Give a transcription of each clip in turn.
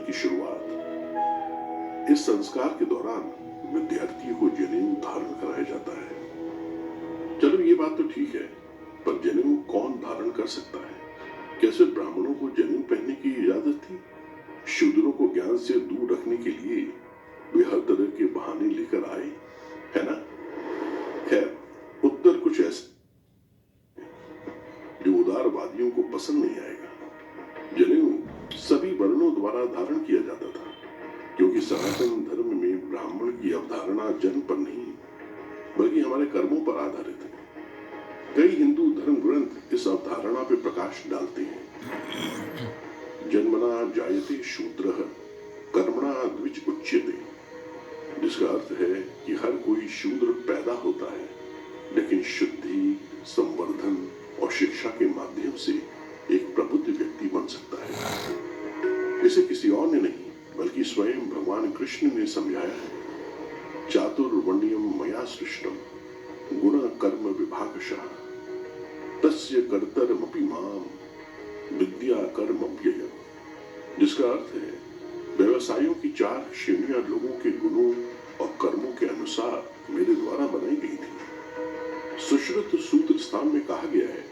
की शुरुआत। इस संस्कार के दौरान विद्यार्थियों को जनेऊ धारण कराया जाता है। चलो ये बात तो ठीक है, पर जनेऊ कौन धारण कर सकता है? क्या सिर्फ ब्राह्मणों को जनेऊ पहनने की इजाजत थी? शूद्रों को ज्ञान से दूर रखने के लिए वे हर तरह के बहाने लेकर आए, है ना? खैर, उत्तर कुछ ऐसा जो उदारवादियों को पसंद नहीं आएगा। जनेऊ सभी वर्णों द्वारा धारण किया जाता था, क्योंकि सनातन धर्म में ब्राह्मण की अवधारणा जन्म पर नहीं बल्कि हमारे कर्मों पर आधारित है। कई हिंदू धर्म ग्रंथ इस अवधारणा पर प्रकाश डालते हैं। जन्मना जायते शूद्रः कर्मणा द्विज उच्यते, जिसका अर्थ है कि हर कोई शूद्र पैदा होता है, लेकिन शुद्धि, संवर्धन और शिक्षा के माध्यम से एक प्रबुद्ध व्यक्ति बन सकता है। इसे किसी और ने नहीं बल्कि स्वयं भगवान कृष्ण ने समझाया है। चातुर्वर्ण्यम मया सृष्टम गुण कर्म विभागशः तस्य कर्तरमपि माम विद्या कर्म व्ययम्, जिसका अर्थ है व्यवसायों की 4 श्रेणियां लोगों के गुणों और कर्मों के अनुसार मेरे द्वारा बनाई गई थी। सुश्रुत सूत्र स्थान में कहा गया है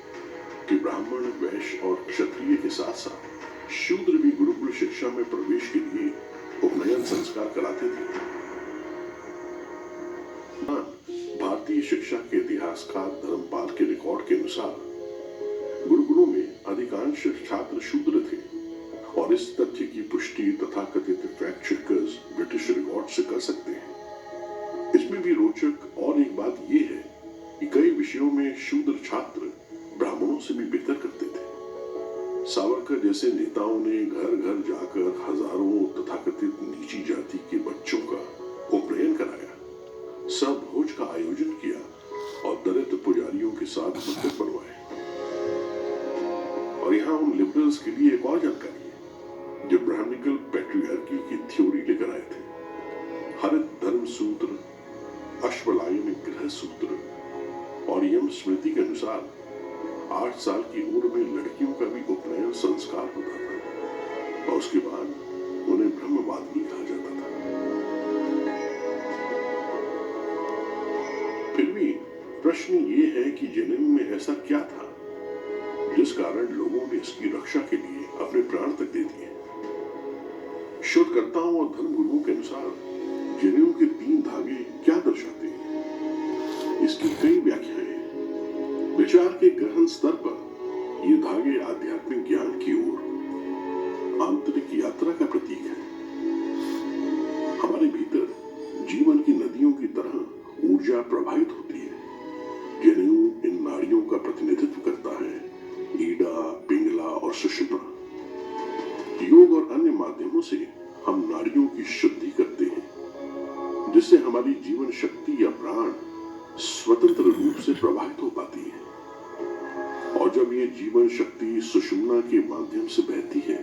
कि ब्राह्मण, वैश्य और क्षत्रिय के साथ साथ शूद्र भी गुरुकुल शिक्षा में प्रवेश के लिए उपनयन संस्कार कराते थे। भारतीय शिक्षा के इतिहासकार धर्मपाल के रिकॉर्ड के अनुसार गुरुकुलों में अधिकांश छात्र शूद्र थे, और इस तथ्य की पुष्टि तथाकथित फैक्ट चेकर्स ब्रिटिश रिकॉर्ड से कर सकते हैं। इसमें भी रोचक और एक बात यह है कि कई विषयों में शूद्र छात्र ब्राह्मणों से भी बेहतर करते थे। सावरकर जैसे नेताओं ने घर घर जाकर हजारों तथाकथित नीची जाति के बच्चों का उपनयन कराया, सब भोज का आयोजन किया और दलित पुजारियों के साथ मंदिर बनवाए। और यहाँ उन लिबरल्स के लिए एक और जानकारी है, जो ब्राह्मणिकल पैट्रियार्की की थ्योरी लेकर आए थे। हरित धर्म सूत्र, अश्वलायन गृह सूत्र और यम स्मृति के अनुसार 8 साल की उम्र में लड़कियों का भी उपनयन संस्कार होता था, और उसके बाद उन्हें ब्रह्मवादिनी कहा जाता था। फिर भी प्रश्न ये है कि जनेऊ में ऐसा क्या था जिस कारण लोगों ने इसकी रक्षा के लिए अपने प्राण तक दे दिए। शोधकर्ताओं और धर्मगुरुओं के अनुसार जनेऊ के 3 धागे क्या दर्शाते हैं? इसकी कई व्याख्याएं हैं। विचार के गहन स्तर पर ये धागे आध्यात्मिक ज्ञान की ओर आंतरिक यात्रा का प्रतीक है। हमारे भीतर जीवन की नदियों की तरह ऊर्जा प्रवाहित होती है। जनेऊ इन नाड़ियों का प्रतिनिधित्व करता है, ईड़ा, पिंगला और सुषुम्ना। योग और अन्य माध्यमों से हम नाड़ियों की शुद्धि करते हैं, जिससे हमारी जीवन शक्ति या प्राण स्वतंत्र रूप से प्रवाहित हो पाती है। और जब ये जीवन शक्ति सुषुम्ना के माध्यम से बहती है,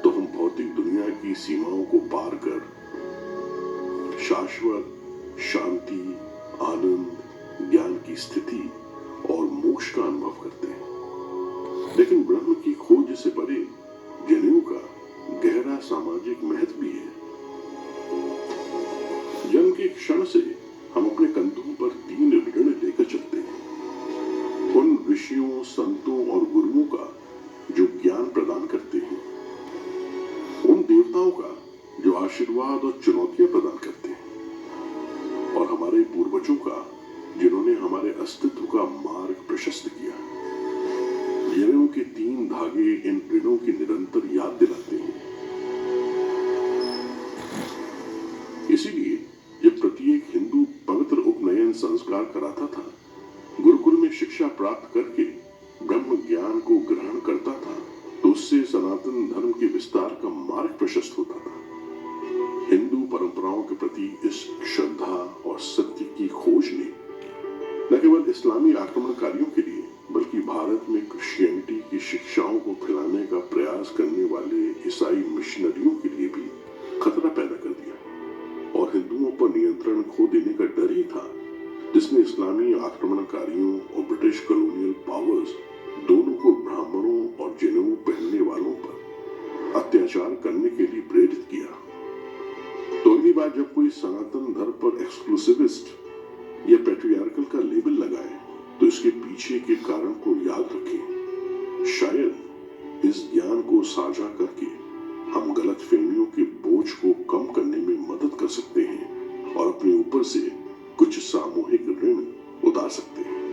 तो हम भौतिक दुनिया की सीमाओं को पार कर शाश्वत शांति, आनंद, ज्ञान की स्थिति और मोक्ष का अनुभव करते हैं। लेकिन ब्रह्म की खोज से परे जनेऊ का गहरा सामाजिक महत्व भी है। जन्म के क्षण से हम अपने कंधों पर 3 ऋण लेकर चलते हैं। उन ऋषियों, संतों और गुरुओं का जो ज्ञान प्रदान करते हैं, उन देवताओं का जो आशीर्वाद और चुनौतियां प्रदान करते हैं, और हमारे पूर्वजों का जिन्होंने हमारे अस्तित्व का मार्ग प्रशस्त किया। जनेऊ के 3 धागे इन ऋणों की निरंतर याद दिलाते हैं। इसीलिए जब प्रत्येक हिंदू पवित्र उपनयन संस्कार कराता था, गुरुकुल में शिक्षा प्राप्त करके ब्रह्म ज्ञान को ग्रहण करता था, तो उससे सनातन धर्म के विस्तार का मार्ग प्रशस्त होता था। हिंदू परंपराओं के प्रति इस श्रद्धा और सत्य की खोज ने न केवल इस्लामी आक्रमणकारियों के लिए बल्कि भारत में क्रिश्चियनिटी की शिक्षाओं को फैलाने का प्रयास करने वाले ईसाई मिशनरियों के लिए भी खतरा पैदा कर दिया, और हिंदुओं पर नियंत्रण खो देने का डर ही था जिसने इस्लामी आक्रमणकारियों और ब्रिटिश कॉलोनियल पावर्स दोनों को ब्राह्मणों और जनेऊ पहनने वालों पर अत्याचार करने के लिए प्रेरित बाद जब कोई सनातन धर्म पर एक्सक्लूसिविस्ट या पैट्रियार्कल का लेबल लगाए तो इसके पीछे के कारण को याद रखें। शायद इस ज्ञान को साझा करके हम गलतफहमियों के बोझ को कम करने में मदद कर सकते हैं और अपने ऊपर से कुछ सामूहिक ऋण उतार सकते हैं।